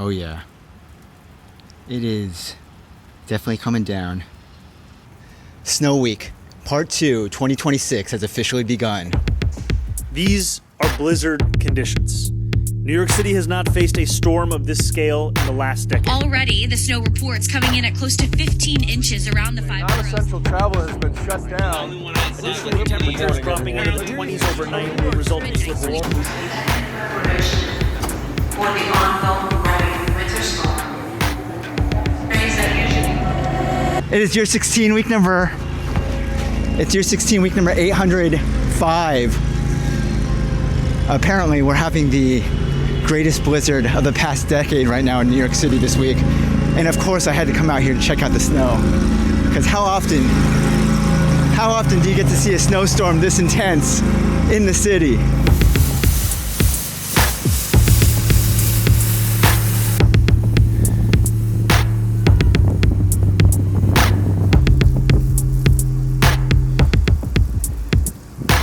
Oh yeah. It is definitely coming down. Snow Week, Part 2, 2026 has officially begun. These are blizzard conditions. New York City has not faced a storm of this scale in the last decade. Already, the snow reports coming in at close to 15 inches around the 5 boroughs. Non-essential travel has been shut down. Additionally, temperatures dropping into the 20s overnight will result in slippery. For the ongoing winter storm. It is your 16-week number. It's your 16-week number 805. Apparently, we're having the greatest blizzard of the past decade right now in New York City this week. And of course, I had to come out here to check out the snow. Because how often do you get to see a snowstorm this intense in the city?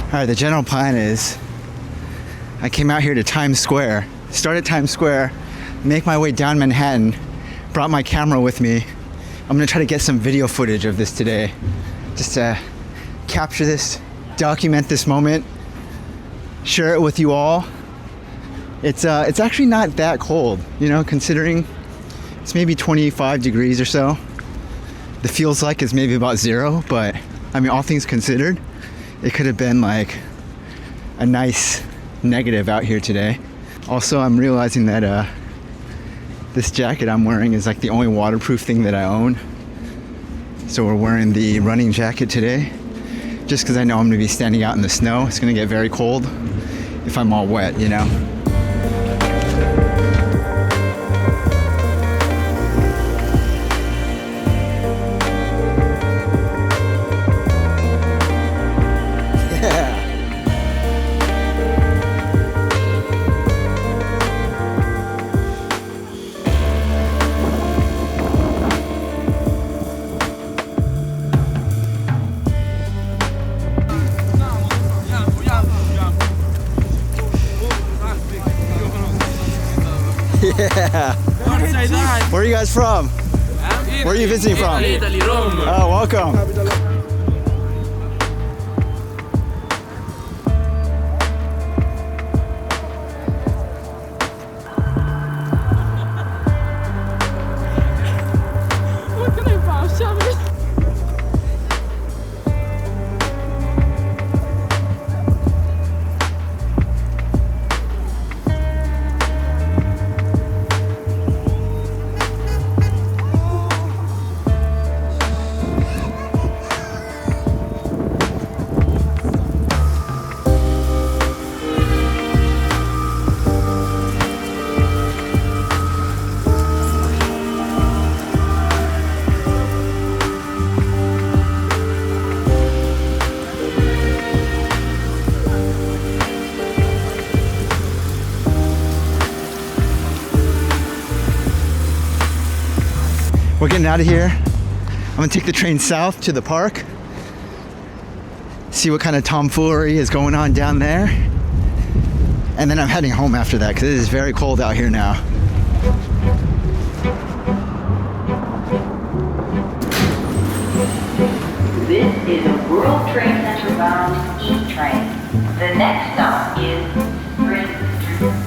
All right, the general plan is I came out here to Times Square, started Times Square, make my way down Manhattan, brought my camera with me. I'm gonna try to get some video footage of this today, just to capture this, document this moment, share it with you all. It's actually not that cold, you know, considering it's maybe 25 degrees or so. The feels like it's maybe about 0, but I mean, all things considered, it could have been like a nice negative out here today. Also, I'm realizing that this jacket I'm wearing is like the only waterproof thing that I own. So we're wearing the running jacket today, just because I know I'm gonna be standing out in the snow. It's gonna get very cold if I'm all wet, you know? Yeah. Where are you guys from? Where are you visiting from? Italy, Rome. Oh, welcome. We're getting out of here. I'm gonna take the train south to the park, see what kind of tomfoolery is going on down there, and then I'm heading home after that because it is very cold out here now. This is a World Trade Center bound E train. The next stop is Spring Street.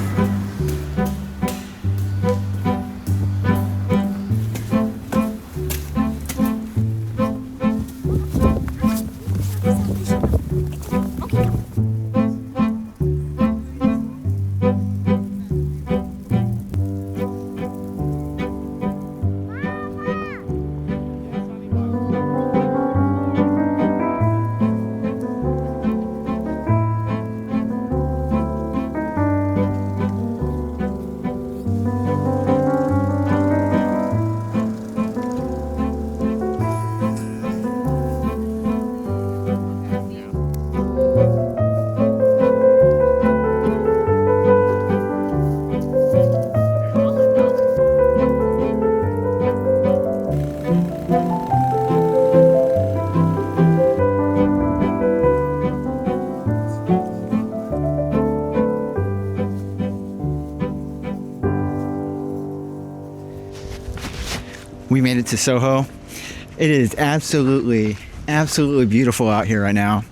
to Soho. It is absolutely beautiful out here right now.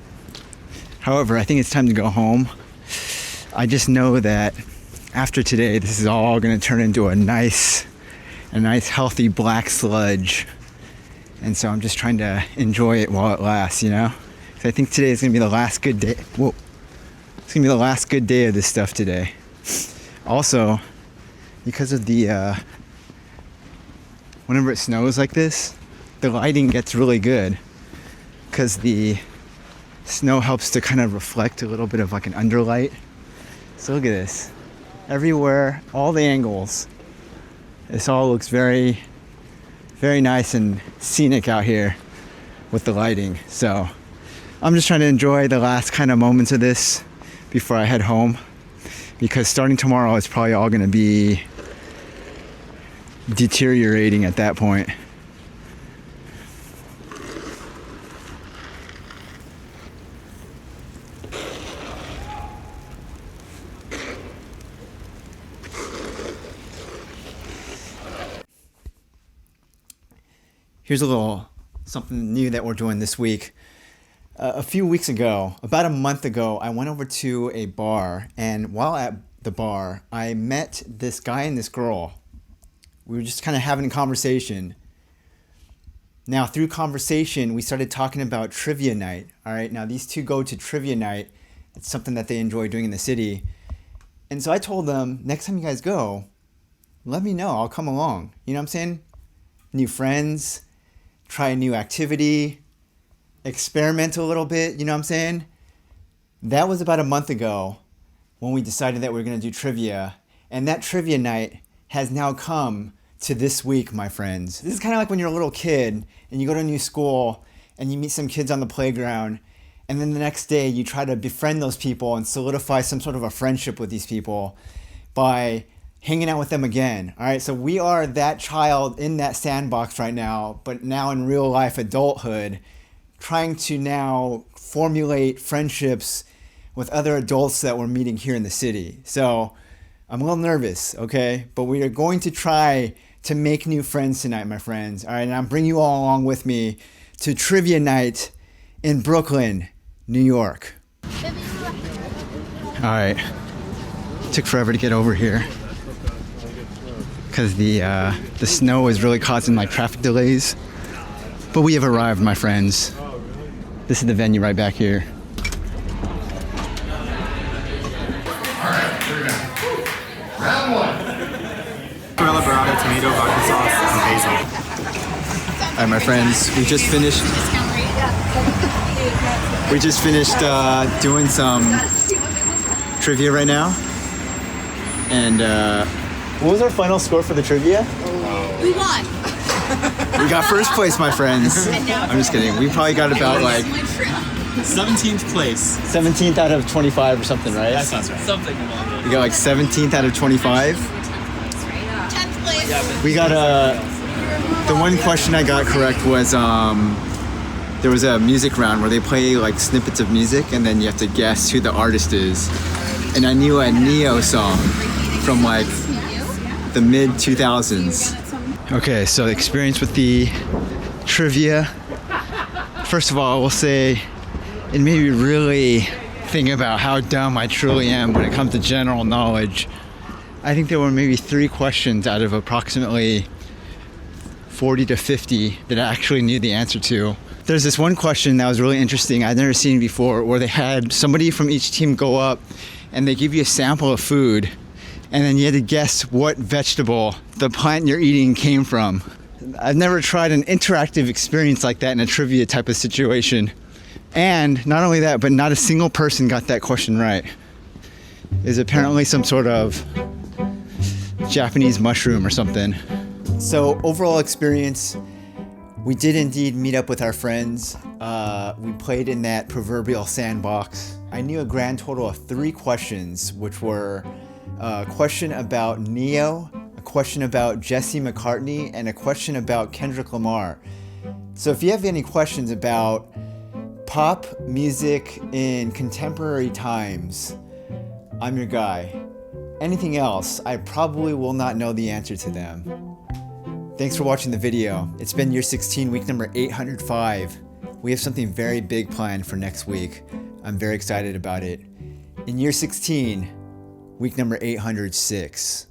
However, I think it's time to go home. I just know that after today, this is all going to turn into a nice healthy black sludge. And so I'm just trying to enjoy it while it lasts, you know? 'Cause I think today is going to be the last good day. Whoa. It's going to be the last good day of this stuff today. Also, because of the, whenever it snows like this, the lighting gets really good. Because the snow helps to kind of reflect a little bit of like an underlight. So look at this. Everywhere, all the angles. This all looks very nice and scenic out here with the lighting. So I'm just trying to enjoy the last kind of moments of this before I head home, because starting tomorrow it's probably all going to be deteriorating at that point. Here's a little something new that we're doing this week. A few weeks ago, about a month ago, I went over to a bar, and while at the bar, I met this guy and this girl. We were just kind of having a conversation. Now, through conversation, we started talking about trivia night. All right, now these two go to trivia night. It's something that they enjoy doing in the city. And so I told them, next time you guys go, let me know. I'll come along. You know what I'm saying? New friends. Try a new activity, experiment a little bit, you know what I'm saying? That was about a month ago when we decided that we were going to do trivia, and that trivia night has now come to this week, my friends. This is kind of like when you're a little kid and you go to a new school and you meet some kids on the playground, and then the next day you try to befriend those people and solidify some sort of a friendship with these people by hanging out with them again. All right, so we are that child in that sandbox right now, but now in real life adulthood, trying to now formulate friendships with other adults that we're meeting here in the city. So I'm a little nervous, okay? But we are going to try to make new friends tonight, my friends. All right, and I'm bringing you all along with me to trivia night in Brooklyn, New York. All right, took forever to get over here, because the snow is really causing like traffic delays. But we have arrived, my friends. This is the venue right back here. Alright, here we go. Round one. Mozzarella burrata, tomato, vodka sauce, and basil. Alright, my friends, we just finished doing some trivia right now. And what was our final score for the trivia? We won. We got first place, my friends. I'm just kidding. We probably got about like 17th place. 17th out of 25 or something, right? That sounds right. Something along those. We got like 17th out of 25. 10th place. We got the one question I got correct was there was a music round where they play like snippets of music and then you have to guess who the artist is. And I knew a Neo song from like the mid 2000s. Okay, so the experience with the trivia. First of all, I will say it made me really think about how dumb I truly am when it comes to general knowledge. I think there were maybe 3 questions out of approximately 40 to 50 that I actually knew the answer to. There's this one question that was really interesting. I'd never seen before, where they had somebody from each team go up and they give you a sample of food, and then you had to guess what vegetable the plant you're eating came from. I've never tried an interactive experience like that in a trivia type of situation. And not only that, but not a single person got that question right. It's apparently some sort of Japanese mushroom or something. So overall experience, we did indeed meet up with our friends. We played in that proverbial sandbox. I knew a grand total of 3 questions, which were a question about Neo, a question about Jesse McCartney, and a question about Kendrick Lamar. So if you have any questions about pop music in contemporary times, I'm your guy. Anything else, I probably will not know the answer to them. Thanks for watching the video. It's been year 16, week number 805. We have something very big planned for next week. I'm very excited about it. In year 16, week number 806.